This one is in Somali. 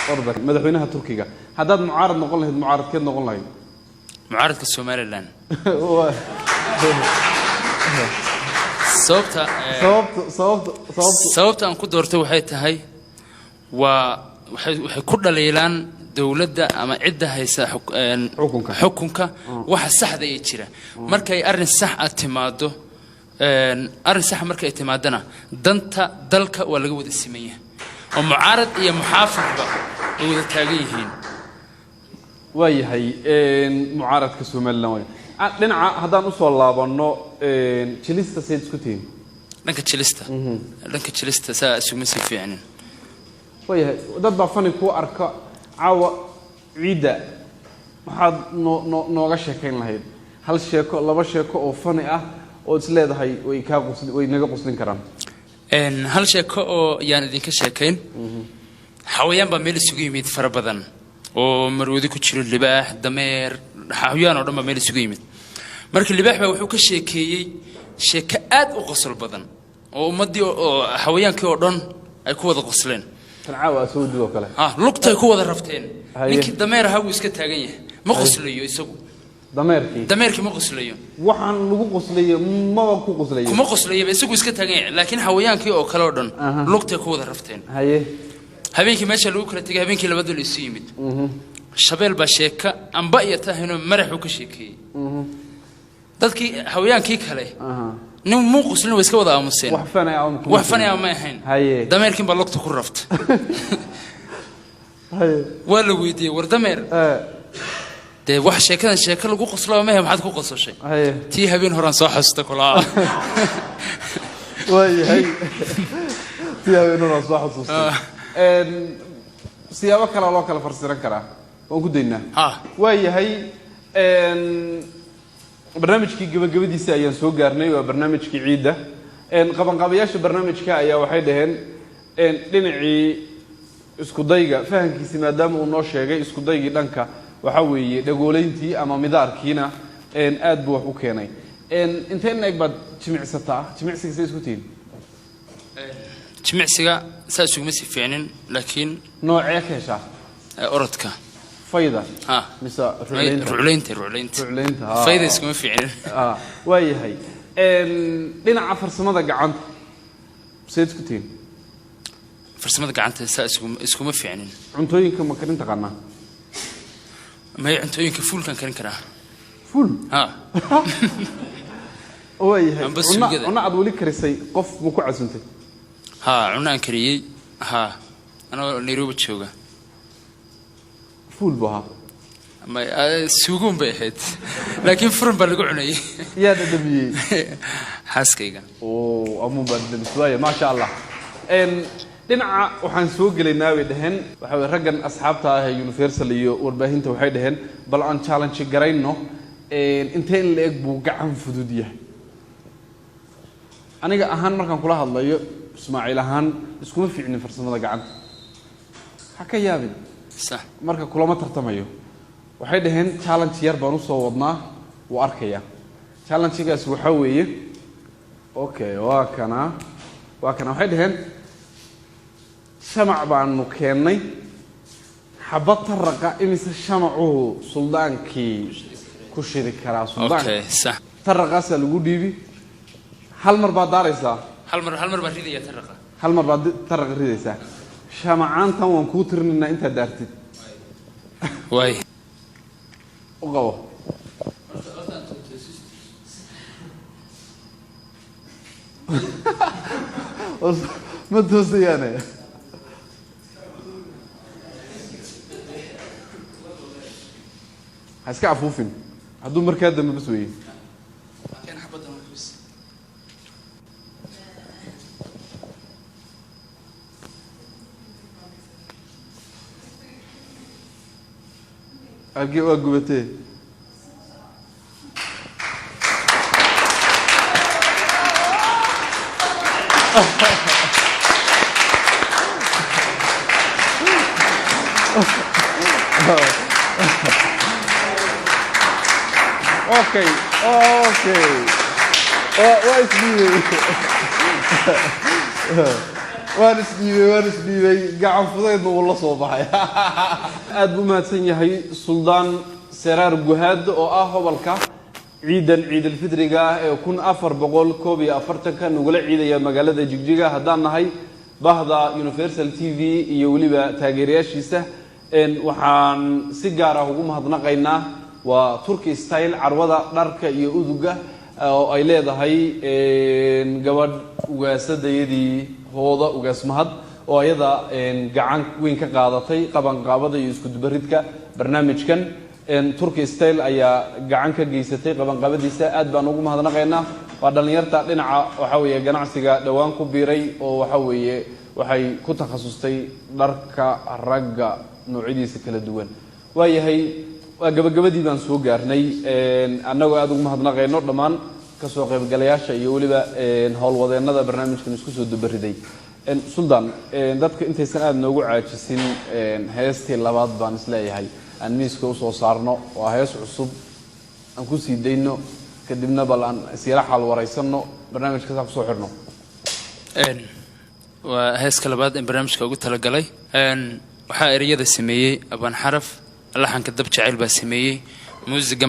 أرضك مدحوينها تركيا هذا معارض نقول له معارض كده نقول له معارض كالسومالي لان sababta aan ku doortay waxay tahay waxay ku dhaleelaan dawladda ama cidda haysa xukunka waxa saxda ay jira markay arrin sax ah timaado arrin sax markay timaadana danta dalka waa laga wada simeeyaa oo mucaarad iyo muxaafidba ay wada taagan yihiin waayahay mucaaradka Soomaaliland dhinaca haddaan u soo laabano jilista sayd isku tiin dhanka jilista saa isugu si fiicnin waayahay dad baa fani ku arka caawa ciida waxaad nooga sheekayn lahayd hal sheeko laba sheeko oo fani ah oo is leedahay way naga quslin karaan hal sheeko oo yaan idinka sheekayn xawayaan baa meel isugu yimid fara badan oo marwadi ku jiro libaax dameer xawayaan oo dhan baa meel isugu yimid markii libaax baa wuxuu ka sheekeeyay sheeko aad u qosol badan oo ummadii oo xawayaankii oo dhan ay ku wada qosleen tanaawa soo digo kale lugtay ku wada rafteen ninkii dameer ahaa uu iska taagan yahay ma qoslayo isagu dameerkii ma qoslayo waxaan lagu qoslayo ma ku qoslayo kuma qoslayo isagu iska taagan yahay laakiin xawayaankii oo kale oo dhan lugtay ku wada rafteen habeenkii meesha lagu kala tagay habeenkii labadii la isu yimid shabeel baa sheeka amba iyo tahayno maraxu ka sheekeeyay dadkii xawayaankii kale nin muu qoslin way iska wada aamuseen wax fanaa ma ahayn dameerkii baa lugta ku raftay waa la weydiiyay war dameer de wax sheekadan sheeka lagu qoslo ma ahayn maxaad ku qososhay tii habeen horaan soo xasuusta kulaa waayahay tii habeen horaan soo xasuusta siyaabo kale loo kala farsiran karaa waan ku daynaa waayahay barnaamijkii gabagabadiisa ayaan soo gaarnay waa barnaamijkii ciida qabanqaabayaasha barnaamijka ayaa waxay dhaheen dhinacii isku dayga fahankiisa maadaama uu noo sheegay isku daygii dhanka waxa weeye dhagooleyntii ama midaarkiina aad buu wax u keenay inteen eeg baad jimicsataa jimicsiga say isku tihiin jimicsiga saa isuguma si fiicnin laakiin noocee ka heshaa orodka فايدة مثل رعلينتا فايدة اسمه فعلا واي هاي لنا عفر سماذا قعنت سيد كتين فرسماذا قعنت اسمه فعلا عنتوين كم كرنت قنا ما هي عنتوين كفول كان كراه فول واي هاي أنا أقول لك كريسي قف مكوع سنتي عنا كريي أنا نيروبي تشوجا فول بها ما سوقون بيحد لكن فرن بلقعني يا دبي حاسكيجا أمو بدل شوية ما شاء الله دينا وحن سوق لنا ودهن وحول رجل أصحابها يونيفرسال ورباهين توحيدهن بل عن challenge جرينه انتين اللي أجبو قعن فدودية أنا أهان مركان كلها الله اسماعيل أهان اسكون في عين فرصة ماذا قعن حكى يا بن صح marka kulama tartamayo waxay dhaheen challenge yar baan u soo wadnaa oo arkaya challenge-gaas waxa weeye waa kana waxay dhaheen shamac baanu keenay xabad tarqa imise shamacu suldaankii ku shiri karaa suldaan صح tarqaas lagu dhiibi hal mar baad daaraysaa hal mar baad ridaya tarqa hal mar baad tarqa ridaysaa شمعانتا وانكو ترننا انت دارتي واي وقوا ما توصي انا هسكع عفوفين هدو مركاد دم بسوي كان حبطه بس أرجع وأقبته أوكي وارس ديبي قاعد فضيت والله صوبحي أدب ما تنيهي سلطان سرار جهاد أو بالكا عيد الفطر يكون أفر بقول كوبي أفرتك نقول عيد يا مقالة جيجا هدان هاي بهذا يونيفرسال تي في يولي بتاجريش يسه إن وحن سجارة هجوم هذنا قينا وتركي ستايل عروضة درك يؤذجه أو أيلاد هاي إن جواد وسد يدي هوضة وجسمهد وأيضا إن جعان وين كقاضتي قبل قابضة يسكت بردك برنامج كان إن تركي ستايل أي جعان كجيستي قبل قابضة يسأد بنوجم هذا نقينا وهذا يرتع لنا وحوي جناح سجا دوان كبيري وحوي وحي كتخصصتي درك الرجع نوعيدي سكال الدول وهي قبل بان سو غارني انغو aad ugu mahadnaqayno dhamaan ka soo qayb galayaasha iyo waliba hawl wadeennada barnaamijkan isku soo dubariday sultan dadka intaysan aad noogu caajisin heestii labaad baan isleeyahay aan miiska u soo saarno waa hees cusub aan ku sii deyno kadibna balan siira xal wareysano barnaamijka sax soo xirno waa heeska labaad in barnaamijka ugu tala galay waxa eriyada sameeyay aban xaraf laxanka dab jacayl baa sameeyay muusiga